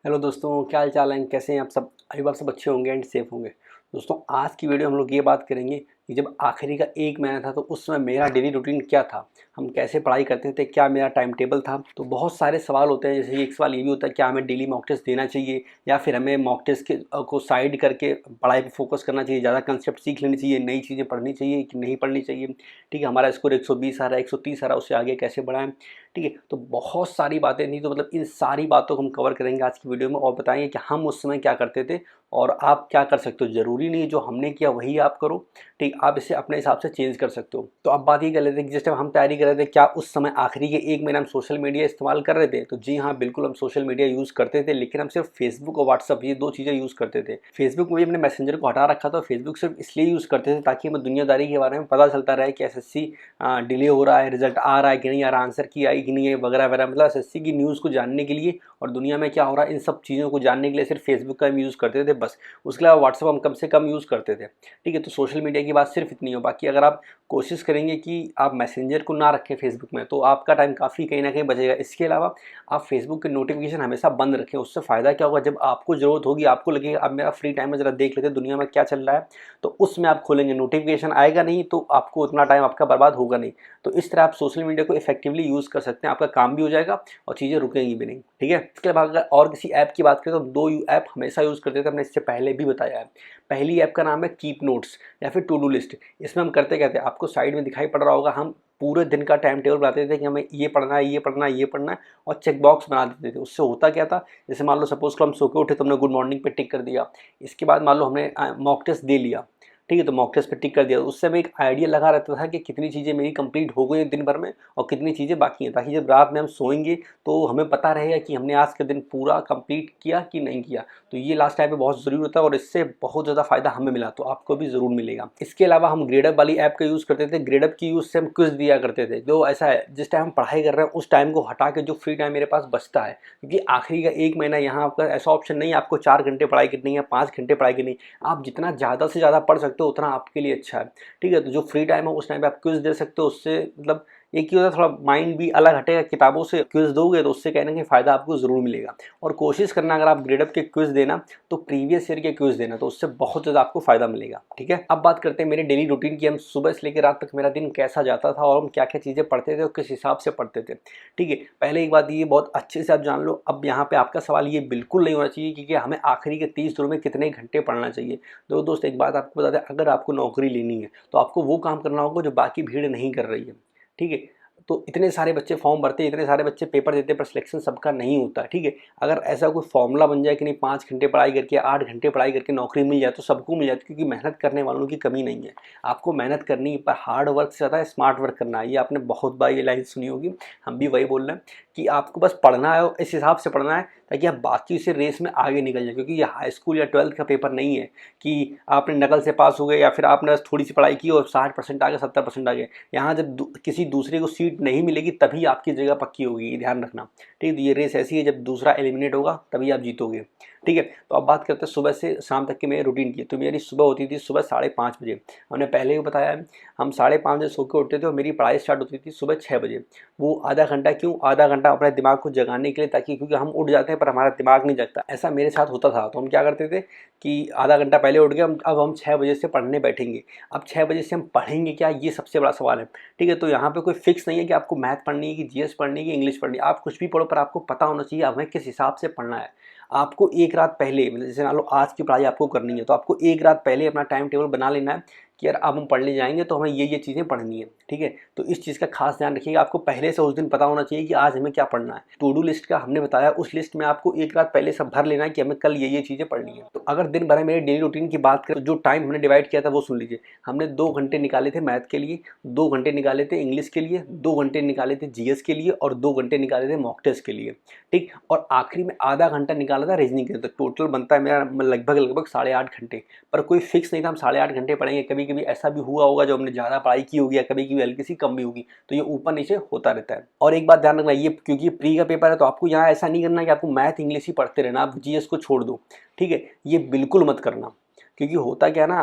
Hello दोस्तों, क्या हाल चाल है? कैसे हैं आप सब? आई होप आप सब अच्छे होंगे एंड सेफ होंगे। दोस्तों, आज की वीडियो हम लोग ये बात करेंगे कि जब आखिरी का 1 महीना था तो उस समय मेरा डेली रूटीन क्या था, हम कैसे पढ़ाई करते थे, क्या मेरा टाइम टेबल था। तो बहुत सारे सवाल होते हैं, जैसे कि एक सवाल ये भी होता है क्या हमें डेली मॉक टेस्ट देना चाहिए या फिर हमें मॉक टेस्ट को साइड करके पढ़ाई पर फोकस करना चाहिए, ज़्यादा कंसेप्ट सीख लेनी चाहिए, नई चीज़ें पढ़नी चाहिए कि नहीं पढ़नी चाहिए। ठीक है, हमारा स्कोर 120 आ रहा है, 130 आ रहा है, उससे आगे कैसे बढ़ाएं। ठीक है, तो बहुत सारी बातें थी, तो मतलब इन सारी बातों को हम कवर करेंगे आज की वीडियो में और बताएंगे कि हम उस समय क्या करते थे और आप क्या कर सकते हो। ज़रूरी नहीं है जो हमने किया वही आप करो, ठीक, आप इसे अपने हिसाब से चेंज कर सकते हो। तो अब बात ये कर लेते हैं कि जिस टाइम हम तैयारी कर रहे थे, क्या उस समय आखिरी के 1 महीने हम सोशल मीडिया इस्तेमाल कर रहे थे? तो जी हाँ, बिल्कुल हम सोशल मीडिया यूज़ करते थे, लेकिन हम सिर्फ फेसबुक और व्हाट्सअप ये 2 चीज़ें यूज़ करते थे। फेसबुक में भी हमने मैसेंजर को हटा रखा था, फेसबुक सिर्फ इसलिए यूज़ करते थे ताकि हमें दुनियादारी के बारे में पता चलता रहे कि एसएससी डिले हो रहा है, रिजल्ट आ रहा है कि नहीं आ रहा, आंसर की आई कि नहीं है, वगैरह वगैरह। मतलब एसएससी की न्यूज़ को जानने के लिए और दुनिया में क्या हो रहा है इन सब चीज़ों को जानने के लिए सिर्फ फेसबुक का हम यूज़ करते थे बस। उसके अलावा व्हाट्सअप हम कम से कम यूज़ करते थे। ठीक है, तो सोशल मीडिया की बात सिर्फ इतनी हो। बाकी अगर आप कोशिश करेंगे कि आप मैसेंजर को ना रखें फेसबुक में, तो आपका टाइम काफ़ी कहीं ना कहीं बचेगा। इसके अलावा आप फेसबुक के नोटिफिकेशन हमेशा बंद रखें। उससे फ़ायदा क्या होगा, जब आपको ज़रूरत होगी, आपको लगेगा अब मेरा फ्री टाइम है, ज़रा देख लेते हैं दुनिया में क्या चल रहा है, तो उसमें आप खोलेंगे, नोटिफिकेशन आएगा नहीं तो आपको उतना टाइम आपका बर्बाद होगा नहीं। तो इस तरह आप सोशल मीडिया को इफेक्टिवली यूज़ कर सकते हैं, आपका काम भी हो जाएगा और चीज़ें रुकेंगी भी नहीं। ठीक है, इसके बाद अगर और किसी ऐप की बात करें तो 2 ऐप हमेशा यूज़ करते थे, हमने इससे पहले भी बताया है। पहली ऐप का नाम है कीप नोट्स या फिर टू डू लिस्ट। इसमें हम करते क्या थे, आपको साइड में दिखाई पड़ रहा होगा, हम पूरे दिन का टाइम टेबल बनाते थे कि हमें ये पढ़ना है, ये पढ़ना है, ये पढ़ना है, और चेक बॉक्स बना देते थे। उससे होता क्या था, जैसे मान लो सपोज को हम सो के उठे तो हमने गुड मॉर्निंग पे टिक कर दिया। इसके बाद मान लो हमने मॉक टेस्ट दे लिया, ठीक है, तो मॉक टेस्ट पे टिक कर दिया। उससे हमें एक आइडिया लगा रहता था कि कितनी चीज़ें मेरी कंप्लीट हो गई हैं दिन भर में और कितनी चीज़ें बाकी हैं, ताकि जब रात में हम सोएंगे तो हमें पता रहेगा कि हमने आज का दिन पूरा कंप्लीट किया कि नहीं किया। तो ये लास्ट टाइम पे बहुत ज़रूरी होता है और इससे बहुत ज़्यादा फायदा हमें मिला, तो आपको भी ज़रूर मिलेगा। इसके अलावा हम ग्रेडअप वाली ऐप का यूज़ करते थे। ग्रेडअप की यूज़ से हम क्विज दिया करते थे। जो ऐसा है, जिस टाइम हम पढ़ाई कर रहे हैं उस टाइम को हटा के जो फ्री टाइम मेरे पास बचता है, क्योंकि आखिरी का 1 महीना यहाँ आपका ऐसा ऑप्शन नहीं है आपको 4 घंटे पढ़ाई करनी है, 5 घंटे पढ़ाई करनी है। आप जितना ज़्यादा से ज़्यादा पढ़ सकते हो उतना आपके लिए अच्छा है। ठीक है, तो जो फ्री टाइम है उस टाइम पे आप क्विज दे सकते हो। उससे मतलब एक ही होता है, थोड़ा माइंड भी अलग हटेगा। किताबों से क्विज दोगे तो उससे कहने के फ़ायदा आपको ज़रूर मिलेगा। और कोशिश करना, अगर आप ग्रेडअप के क्विज देना तो प्रीवियस ईयर के क्विज देना, तो उससे बहुत ज़्यादा आपको फ़ायदा मिलेगा। ठीक है, अब बात करते हैं मेरे डेली रूटीन की। हम सुबह से लेकर रात तक मेरा दिन कैसा जाता था और हम क्या क्या चीज़ें पढ़ते थे और किस हिसाब से पढ़ते थे। ठीक है, पहले एक बात ये बहुत अच्छे से आप जान लो। अब यहाँ पे आपका सवाल ये बिल्कुल नहीं होना चाहिए कि हमें आखिरी के 30 दिनों में कितने घंटे पढ़ना चाहिए। दोस्त एक बात आपको बता दें, अगर आपको नौकरी लेनी है तो आपको वो काम करना होगा जो बाकी भीड़ नहीं कर रही है। ठीक है, तो इतने सारे बच्चे फॉर्म भरते हैं, इतने सारे बच्चे पेपर देते हैं, पर सिलेक्शन सबका नहीं होता। ठीक है, अगर ऐसा कोई फॉर्मूला बन जाए कि नहीं 5 घंटे पढ़ाई करके 8 घंटे पढ़ाई करके नौकरी मिल जाए तो सबको मिल जाती है, क्योंकि मेहनत करने वालों की कमी नहीं है। आपको मेहनत करनी है, पर हार्ड वर्क से ज़्यादा स्मार्ट वर्क करना है। ये आपने बहुत बार ये लाइन सुनी होगी, हम भी वही बोल रहे हैं कि आपको बस पढ़ना है और इस हिसाब से पढ़ना है ताकि आप बाकी से रेस में आगे निकल जाए। क्योंकि ये हाई स्कूल या 12th का पेपर नहीं है कि आपने नकल से पास हो गए या फिर आपने बस थोड़ी सी पढ़ाई की और 60% आ गए, 70% आ गए। यहाँ जब किसी दूसरे को सीट नहीं मिलेगी तभी आपकी जगह पक्की होगी, ये ध्यान रखना। ठीक है, तो ये रेस ऐसी है, जब दूसरा एलिमिनेट होगा तभी आप जीतोगे। ठीक है, तो अब बात करते हैं सुबह से शाम तक की मेरी रूटीन की। तो मेरी सुबह होती थी सुबह 5:30 बजे। हमने पहले ही बताया है, हम 5:30 बजे सो के उठते थे और मेरी पढ़ाई स्टार्ट होती थी सुबह 6 बजे। वो आधा घंटा, क्यों आधा घंटा, अपने दिमाग को जगाने के लिए, ताकि क्योंकि हम उठ जाते हैं पर हमारा दिमाग नहीं जगता। ऐसा मेरे साथ होता था, तो हम क्या करते थे कि आधा घंटा पहले उठ गए, अब हम 6 बजे से पढ़ने बैठेंगे। अब 6 बजे से हम पढ़ेंगे क्या, ये सबसे बड़ा सवाल है। ठीक है, तो यहाँ पे कोई फिक्स नहीं है कि आपको मैथ पढ़नी है कि जीएस पढ़नी है कि इंग्लिश पढ़नी है। आप कुछ भी पढ़ो, पर आपको पता होना चाहिए हमें किस हिसाब से पढ़ना है। आपको एक रात पहले, मतलब जैसे मान लो आज की पढ़ाई आपको करनी है तो आपको एक रात पहले अपना टाइम टेबल बना लेना है कि यार अब हम पढ़ने जाएंगे तो हमें ये चीज़ें पढ़नी है। ठीक है, तो इस चीज़ का खास ध्यान रखिएगा। आपको पहले से उस दिन पता होना चाहिए कि आज हमें क्या पढ़ना है। टू डू लिस्ट का हमने बताया, उस लिस्ट में आपको एक रात पहले सब भर लेना है कि हमें कल ये चीज़ें पढ़नी है। तो अगर दिन भर में मेरी डेली रूटीन की बात करें तो जो टाइम हमने डिवाइड किया था वो सुन लीजिए। हमने 2 घंटे निकाले थे मैथ के लिए, 2 घंटे निकाले थे इंग्लिश के लिए, 2 घंटे निकाले थे जीएस के लिए और 2 घंटे निकाले थे मॉक टेस्ट के लिए। ठीक, और आखिरी में आधा घंटा निकाला था रीजनिंग के लिए। तो टोटल बनता है मेरा लगभग 8.5 घंटे। पर कोई फिक्स नहीं था हम 8.5 घंटे पढ़ेंगे। कभी कभी ऐसा भी हुआ होगा जो हमने ज़्यादा पढ़ाई की होगी या कभी कभी हल्की सी कम भी होगी, तो ये ऊपर नीचे होता रहता है। और एक बात ध्यान रखना, ये क्योंकि प्री का पेपर है तो आपको यहाँ ऐसा नहीं करना कि आपको मैथ इंग्लिश ही पढ़ते रहना, आप जीएस को छोड़ दो। ठीक है, ये बिल्कुल मत करना, क्योंकि होता क्या है ना,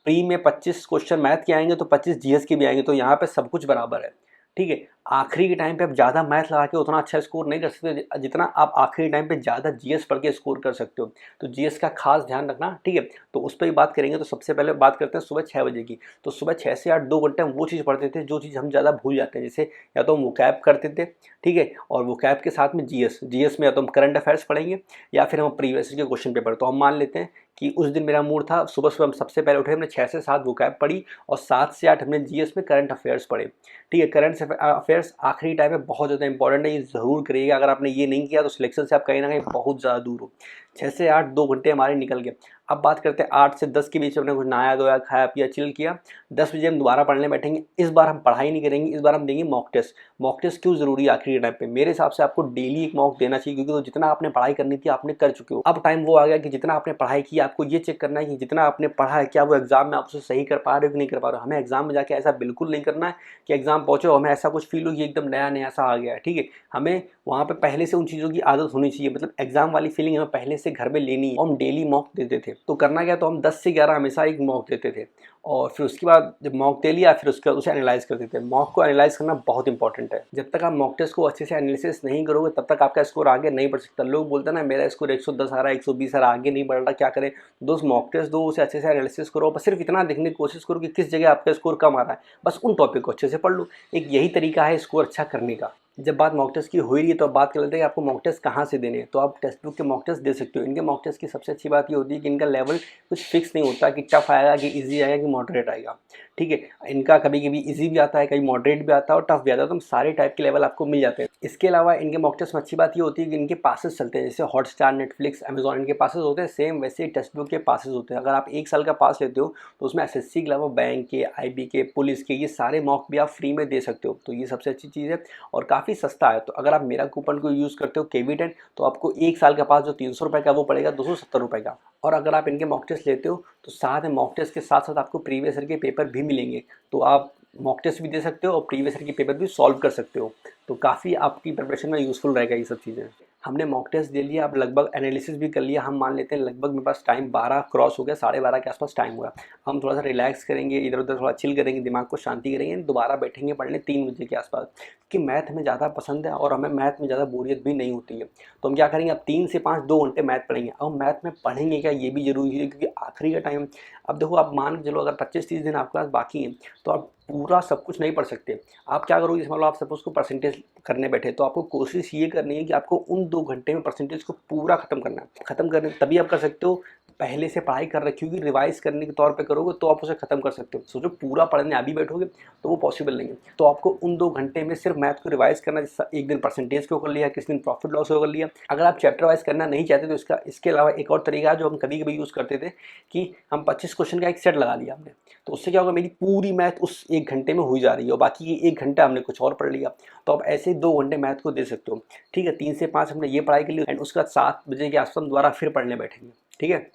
प्री में 25 क्वेश्चन मैथ के आएंगे तो 25 जीएस के भी आएंगे, तो यहाँ पे सब कुछ बराबर है। ठीक है, आखिरी के टाइम पे आप ज़्यादा मैथ लगा के उतना अच्छा स्कोर नहीं कर सकते जितना आप आखिरी टाइम पे ज़्यादा जीएस पढ़ के स्कोर कर सकते हो। तो जीएस का खास ध्यान रखना, ठीक है। तो उस पर ही बात करेंगे। तो सबसे पहले बात करते हैं सुबह 6 बजे की। तो सुबह 6 से 8 2 घंटे हम वो चीज़ पढ़ते थे जो चीज़ हम ज़्यादा भूल जाते हैं। जैसे या तो हम वोकैब करते थे, ठीक है, और वोकैब के साथ में जीएस में या तो हम करंट अफेयर्स पढ़ेंगे या फिर हम प्रीवियस ईयर के क्वेश्चन पेपर। तो हम मान लेते हैं कि उस दिन मेरा मूड था, सुबह सुबह हम सबसे पहले उठे, हमने 6 से 7 वोकैब पढ़ी और 7 से 8 हमने जीएस में करंट अफेयर्स पढ़े, ठीक है। करंट अफेयर्स आखिरी टाइम में बहुत ज़्यादा इंपॉर्टेंट है, ये ज़रूर करिएगा। अगर आपने ये नहीं किया तो सिलेक्शन से आप कहीं ना कहीं बहुत ज़्यादा दूर हो। 6 से 8 2 घंटे हमारे निकल गए। अब बात करते हैं 8 से 10 के बीच में हमने कुछ नहाया धोया, खाया पिया, चिल किया। 10 बजे हम दोबारा पढ़ने बैठेंगे। इस बार हम पढ़ाई नहीं करेंगे, इस बार हम देंगे मॉक टेस्ट। मॉक टेस्ट क्यों ज़रूरी है आखिरी टाइम पे? मेरे हिसाब से आपको डेली एक मॉक देना चाहिए, क्योंकि तो जितना आपने पढ़ाई करनी थी आपने कर चुके हो। अब टाइम वो आ गया कि जितना आपने पढ़ाई की आपको ये चेक करना है कि जितना आपने पढ़ा है क्या वो एग्जाम में आप उसे सही कर पा रहे हो कि नहीं कर पा रहे हो। हमें एग्जाम में जाके ऐसा बिल्कुल नहीं करना है कि एग्जाम पहुंचो हमें ऐसा कुछ फील हो कि एकदम नया नया सा आ गया है, ठीक है। हमें वहाँ पे पहले से उन चीज़ों की आदत होनी चाहिए, मतलब एग्जाम वाली फीलिंग हमें पहले से घर में लेनी है। हम डेली मॉक देते थे। तो करना क्या, तो हम 10 से 11 हमेशा एक मॉक देते थे और फिर उसके बाद जब मॉक दे लिया फिर उसके बाद उसे एनालाइज करते थे। मॉक को एनालाइज करना बहुत इंपॉर्टेंट है। जब तक आप मॉक टेस्ट को अच्छे से एनालिसिस नहीं करोगे तब तक आपका स्कोर आगे नहीं बढ़ सकता। लोग बोलते हैं ना मेरा स्कोर 110 आ रहा है, 120 आ रहा है, आगे नहीं बढ़ रहा, क्या करें? दोस्त मॉक टेस्ट दो, उसे अच्छे से एनालिसिस करो, बस सिर्फ इतना देखने की कोशिश करो कि किस जगह आपका स्कोर कम आ रहा है, बस उन टॉपिक को अच्छे से पढ़ लो। एक यही तरीका है स्कोर अच्छा करने का। जब बात मॉक टेस्ट की हो रही है तो अब बात कर लेते हैं कि आपको मॉक टेस्ट कहाँ से देने हैं। तो आप टेक्स्ट बुक के मॉक टेस्ट दे सकते हो। इनके मॉक टेस्ट की सबसे अच्छी बात ये होती है कि इनका लेवल कुछ फिक्स नहीं होता कि टफ आएगा कि इजी आएगा कि मॉडरेट आएगा, ठीक है। इनका कभी कभी इजी भी आता है, कभी मॉडरेट भी आता है और टफ भी आता है। तो सारे टाइप के लेवल आपको मिल जाते हैं। इसके अलावा इनके मॉक टेस्ट में अच्छी बात ये होती है कि इनके पासेस चलते हैं। जैसे हॉटस्टार, नेटफ्लिक्स, अमेजॉन, इनके पासेस होते हैं, सेम वैसे ही टेक्स्ट बुक के पासेस होते हैं। अगर आप 1 साल का पास लेते हो तो उसमें एसएससी के अलावा बैंक के, आईबी के, पुलिस के, ये सारे मॉक भी आप फ्री में दे सकते हो। तो ये सबसे अच्छी चीज़ है और काफ़ी सस्ता है। तो अगर आप मेरा कूपन को यूज़ करते हो KV10 तो आपको 1 साल का पास जो 300 रुपये का वो पड़ेगा 270 रुपये का। और अगर आप इनके मॉक टेस्ट लेते हो तो साथ में मॉक टेस्ट के साथ साथ आपको प्रीवियस ईयर के पेपर भी मिलेंगे। तो आप मॉक टेस्ट भी दे सकते हो और प्रीवियस ईयर के पेपर भी सॉल्व कर सकते हो। तो काफ़ी आपकी प्रिपरेशन में यूज़फुल रहेगा ये सब चीज़ें। हमने मॉक टेस्ट दे लिया, अब लगभग एनालिसिस भी कर लिया। हम मान लेते हैं लगभग मेरे पास टाइम 12 क्रॉस हो गया, 12:30 के आसपास टाइम हुआ। हम थोड़ा सा रिलैक्स करेंगे, इधर उधर थोड़ा चिल करेंगे, दिमाग को शांति करेंगे, दोबारा बैठेंगे पढ़ने 3 बजे के आसपास। कि मैथ हमें ज़्यादा पसंद है और हमें मैथ में ज़्यादा बोरियत भी नहीं होती है। तो हम क्या करेंगे, अब 3 से 5 2 घंटे मैथ पढ़ेंगे। अब मैथ में पढ़ेंगे क्या ये भी जरूरी है, क्योंकि आखिरी का टाइम। अब देखो आप मान के चलो अगर 25-30 दिन आपके पास बाकी हैं तो आप पूरा सब कुछ नहीं पढ़ सकते। आप क्या करोगे, मान लो आप सपोज को परसेंटेज करने बैठे तो आपको कोशिश ये करनी है कि आपको उन 2 घंटे में परसेंटेज को पूरा खत्म करना है। खत्म करने तभी आप कर सकते हो पहले से पढ़ाई कर रखी होगी, रिवाइज करने के तौर पे करोगे तो आप उसे खत्म कर सकते हो। सोचो पूरा पढ़ने अभी बैठोगे तो वो पॉसिबल नहीं है। तो आपको उन 2 घंटे में सिर्फ मैथ को रिवाइज करना, जैसे एक दिन परसेंटेज को कर लिया, किसी दिन प्रॉफिट लॉस को कर लिया। अगर आप चैप्टर वाइज करना नहीं चाहते तो इसके अलावा एक और तरीका है जो हम कभी कभी यूज़ करते थे कि हम 25 क्वेश्चन का एक सेट लगा लिया हमने। तो उससे क्या होगा, मेरी पूरी मैथ उस 1 घंटे में हुई जा रही है और बाकी ये 1 घंटा हमने कुछ और पढ़ लिया। तो आप ऐसे 2 घंटे मैथ को दे सकते हो, ठीक है। 3 से 5 हमने ये पढ़ाई कर ली एंड उसके बाद 7 बजे के आसपास हम दोबारा फिर पढ़ने बैठेंगे, ठीक है।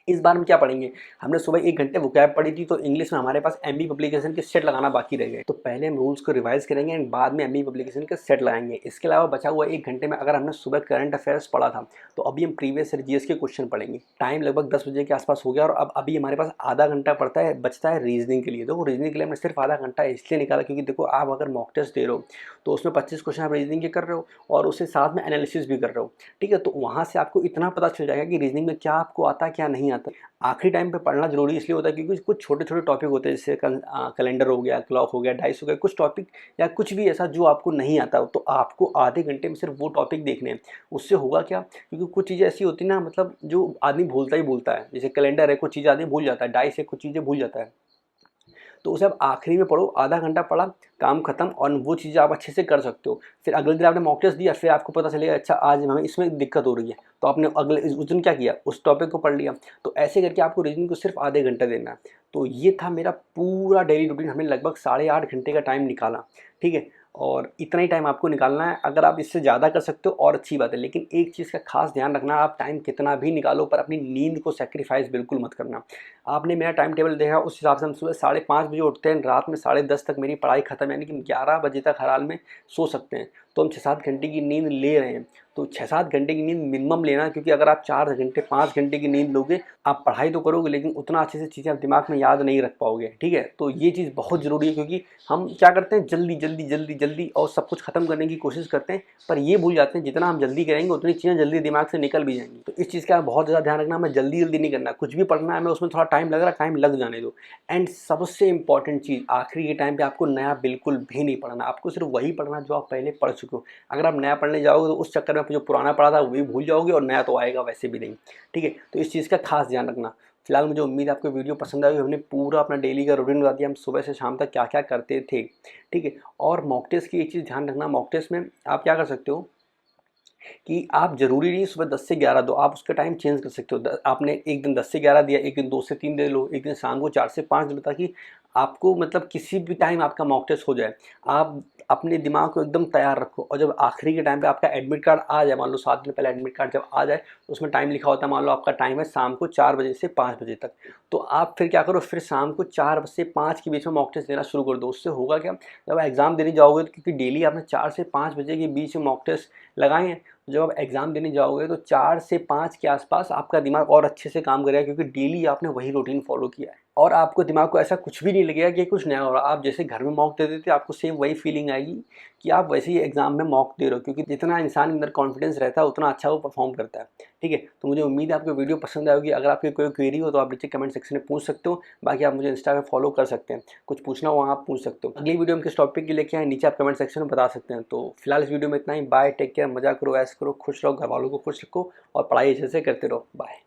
इस बार हम क्या पढ़ेंगे, हमने सुबह 1 घंटे वोकैब पढ़ी थी तो इंग्लिश में हमारे पास एमबी पब्लिकेशन के सेट लगाना बाकी रह गए। तो पहले हम रूल्स को रिवाइज करेंगे एंड बाद में एमबी पब्लिकेशन के सेट लगाएंगे। इसके अलावा बचा हुआ 1 घंटे में अगर हमने सुबह करंट अफेयर्स पढ़ा था तो अभी हम प्रीवियस ईयर जीएस के क्वेश्चन पढ़ेंगे। टाइम लगभग 10 बजे के आसपास हो गया और अब अभी हमारे पास आधा घंटा बचता है रीजनिंग के लिए। देखो रीजनिंग के लिए हमने सिर्फ आधा घंटा इसलिए निकाला क्योंकि देखो आप अगर मॉक टेस्ट दे रहे हो तो उसमें 25 क्वेश्चन आप रीजनिंग के कर रहे हो और उसके साथ में एनालिसिस भी कर रहे हो, ठीक है। तो वहाँ से आपको इतना पता चल जाएगा कि रीजनिंग में क्या आपको आता है क्या नहीं आता। आखिरी टाइम पे पढ़ना जरूरी इसलिए होता है क्योंकि कुछ छोटे छोटे टॉपिक होते हैं, जैसे कैलेंडर हो गया, क्लॉक हो गया, डाइस हो गया, कुछ टॉपिक या कुछ भी ऐसा जो आपको नहीं आता तो आपको आधे घंटे में सिर्फ वो टॉपिक देखने हैं। उससे होगा क्या, क्योंकि कुछ चीज़ें ऐसी होती है ना, मतलब जो आदमी भूलता ही भूलता है। जैसे कैलेंडर है, कुछ चीज़ें आदमी भूल जाता है, डाइस है, कुछ चीज़ें भूल जाता है। तो उसे आप आखिरी में पढ़ो, आधा घंटा पढ़ा, काम खत्म और वो चीज़ें आप अच्छे से कर सकते हो। फिर अगले दिन आपने मॉक टेस्ट दिया, फिर आपको पता चलेगा अच्छा आज हमें इसमें दिक्कत हो रही है, तो आपने अगले उस दिन क्या किया, उस टॉपिक को पढ़ लिया। तो ऐसे करके आपको रीजनिंग को सिर्फ आधे घंटे देना है। तो ये था मेरा पूरा डेली रूटीन। हमने लगभग 8.5 घंटे का टाइम निकाला, ठीक है। और इतना ही टाइम आपको निकालना है। अगर आप इससे ज़्यादा कर सकते हो और अच्छी बात है, लेकिन एक चीज़ का खास ध्यान रखना, आप टाइम कितना भी निकालो पर अपनी नींद को सेक्रीफाइस बिल्कुल मत करना। आपने मेरा टाइम टेबल देखा, उस हिसाब से हम सुबह 5:30 बजे उठते हैं, रात में 10:30 तक मेरी पढ़ाई खत्म, यानी कि 11 बजे तक हर हाल में सो सकते हैं। तो हम 6-7 घंटे की नींद ले रहे हैं। तो 6-7 घंटे की नींद मिनिमम लेना, क्योंकि अगर आप 4 घंटे 5 घंटे की नींद लोगे, आप पढ़ाई तो करोगे लेकिन उतना अच्छे से चीज़ें आप दिमाग में याद नहीं रख पाओगे। ठीक है, तो ये चीज़ बहुत ज़रूरी है, क्योंकि हम क्या करते हैं जल्दी जल्दी जल्दी जल्दी और सब कुछ खत्म करने की कोशिश करते हैं, पर ये भूल जाते हैं जितना हम जल्दी करेंगे उतनी चीज़ें जल्दी दिमाग से निकल भी जाएंगी। तो इस चीज़ का बहुत ज़्यादा ध्यान रखना, हमें जल्दी जल्दी नहीं करना, कुछ भी पढ़ना है हमें उसमें थोड़ा टाइम लग रहा है, टाइम लग जाने दो। एंड सबसे इंपॉर्टेंट चीज़, आखिरी के टाइम पे आपको नया बिल्कुल भी नहीं पढ़ना, आपको सिर्फ वही पढ़ना जो आप पहले पढ़ चुके हो। अगर आप नया पढ़ने जाओगे तो उस चक्कर में आप जो पुराना पढ़ा था वो भी भूल जाओगे और नया तो आएगा वैसे भी नहीं। ठीक है, तो इस चीज़ का खास ध्यान रखना। फिलहाल मुझे उम्मीद है आपको वीडियो पसंद आई, हमने पूरा अपना डेली का रूटीन बता दिया, हम सुबह से शाम तक क्या क्या करते थे। ठीक है, और मॉक टेस्ट की एक चीज़ ध्यान रखना, मॉक टेस्ट में आप क्या कर सकते हो कि आप ज़रूरी नहीं सुबह 10 से 11 दो, आप उसका टाइम चेंज कर सकते हो। आपने एक दिन 10 से 11 दिया, एक दिन 2 से 3 दे लो, एक दिन शाम को 4 से 5 दो, ताकि आपको मतलब किसी भी टाइम आपका मॉक टेस्ट हो जाए। आप अपने दिमाग को एकदम तैयार रखो, और जब आखिरी के टाइम पे आपका एडमिट कार्ड आ जाए, मान लो 7 दिन पहले एडमिट कार्ड जब आ जाए, तो उसमें टाइम लिखा होता है, मान लो आपका टाइम है शाम को 4 बजे से 5 बजे तक, तो आप फिर क्या करो, फिर शाम को 4 से 5 के बीच में मॉक टेस्ट देना शुरू कर दो। उससे होगा क्या, जब एग्ज़ाम देने जाओगे तो, क्योंकि डेली आपने 4 से 5 बजे के बीच में मॉक टेस्ट लगाए हैं, जब आप एग्ज़ाम देने जाओगे तो 4 से 5 के आसपास आपका दिमाग और अच्छे से काम करेगा, क्योंकि डेली आपने वही रूटीन फॉलो किया है, और आपको दिमाग को ऐसा कुछ भी नहीं लगेगा कि कुछ नया हो रहा है। आप जैसे घर में मॉक देते थे, आपको सेम वही फीलिंग आएगी कि आप वैसे ही एग्जाम में मॉक दे रहे हो, क्योंकि जितना इंसान के अंदर कॉन्फिडेंस रहता है उतना अच्छा वो परफॉर्म करता है। ठीक है, तो मुझे उम्मीद है आपको वीडियो पसंद आएगी। अगर आपकी कोई क्वेरी हो तो आप नीचे कमेंट सेक्शन में पूछ सकते हो, बाकी आप मुझे इंस्टा पे फॉलो कर सकते हैं, कुछ पूछना हो वहाँ आप पूछ सकते हो। अगली वीडियो हम किस टॉपिक की लेके आए नीचे आप कमेंट सेक्शन में बता सकते हैं। तो फिलहाल इस वीडियो में इतना ही। बाय, टेक केयर, मजा करो, ऐश करो, खुश रहो, घर वालों को खुश रखो और पढ़ाई अच्छे से करते रहो। बाय।